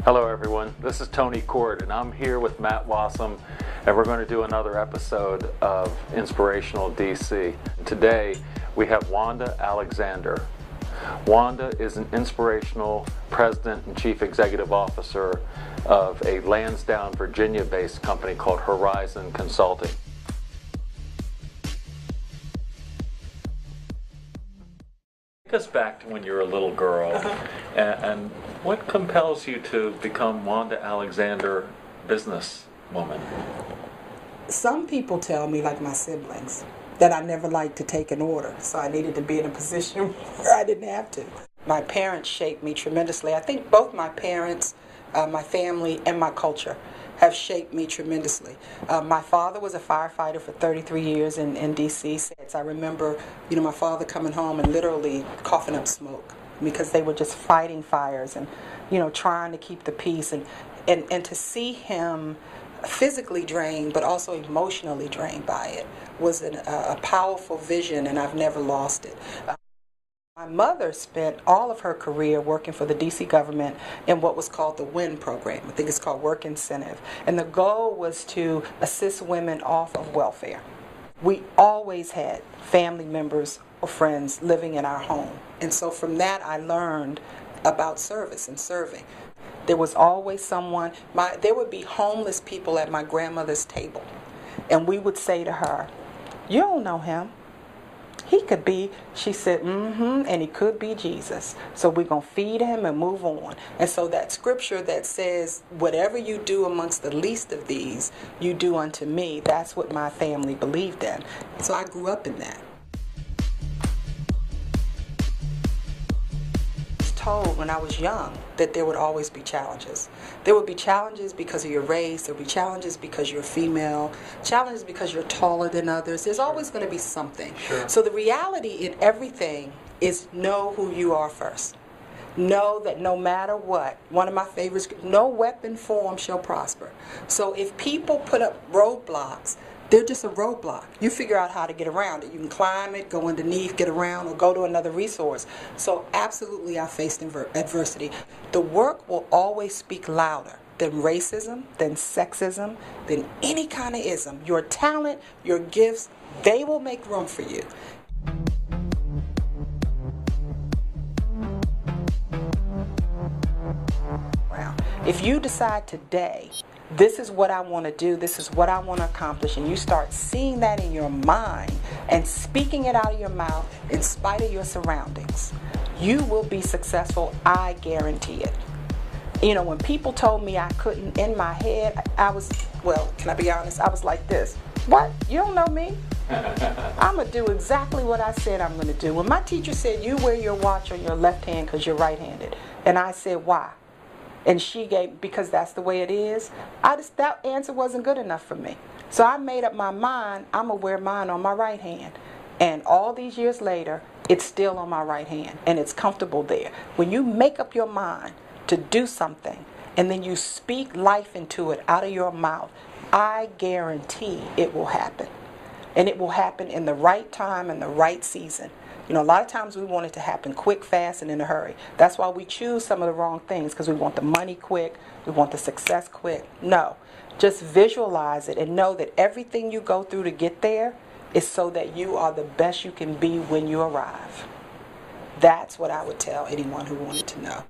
Hello everyone, this is Tony Cord and I'm here with Matt Wassam and we're going to do another episode of Inspirational DC. Today we have Wanda Alexander. Wanda is an inspirational president and chief executive officer of a Lansdowne, Virginia-based company called Horizon Consulting. Take us back to when you were a little girl, and what compels you to become Wanda Alexander businesswoman? Some people tell me, like my siblings, that I never liked to take an order, so I needed to be in a position where I didn't have to. My parents shaped me tremendously. I think both my parents, my family, and my culture have shaped me tremendously. My father was a firefighter for 33 years in D.C. I remember, my father coming home and literally coughing up smoke because they were just fighting fires and, trying to keep the peace. And to see him physically drained but also emotionally drained by it was a powerful vision, and I've never lost it. My mother spent all of her career working for the D.C. government in what was called the WIN program. I think it's called Work Incentive. And the goal was to assist women off of welfare. We always had family members or friends living in our home. And so from that I learned about service and serving. There was always someone, there would be homeless people at my grandmother's table. And we would say to her, "You don't know him. He could be," she said, and he could be Jesus. So we're going to feed him and move on. And so that scripture that says, whatever you do amongst the least of these, you do unto me, that's what my family believed in. So I grew up in that. I was told when I was young that there would always be challenges. There would be challenges because of your race. There would be challenges because you're female. Challenges because you're taller than others. There's always going to be something. Sure. So the reality in everything is know who you are first. Know that no matter what, one of my favorites, no weapon formed shall prosper. So if people put up roadblocks, they're just a roadblock. You figure out how to get around it. You can climb it, go underneath, get around, or go to another resource. So absolutely I faced adversity. The work will always speak louder than racism, than sexism, than any kind of ism. Your talent, your gifts, they will make room for you. If you decide today, this is what I want to do, this is what I want to accomplish, and you start seeing that in your mind and speaking it out of your mouth in spite of your surroundings, you will be successful, I guarantee it. When people told me I couldn't, in my head, can I be honest? I was like this. What? You don't know me? I'm going to do exactly what I said I'm going to do. When my teacher said, you wear your watch on your left hand because you're right-handed, and I said, why? And she gave, because that's the way it is. That answer wasn't good enough for me. So I made up my mind, I'm going to wear mine on my right hand. And all these years later, it's still on my right hand, and it's comfortable there. When you make up your mind to do something, and then you speak life into it out of your mouth, I guarantee it will happen. And it will happen in the right time and the right season. A lot of times we want it to happen quick, fast, and in a hurry. That's why we choose some of the wrong things, because we want the money quick, we want the success quick. No, just visualize it and know that everything you go through to get there is so that you are the best you can be when you arrive. That's what I would tell anyone who wanted to know.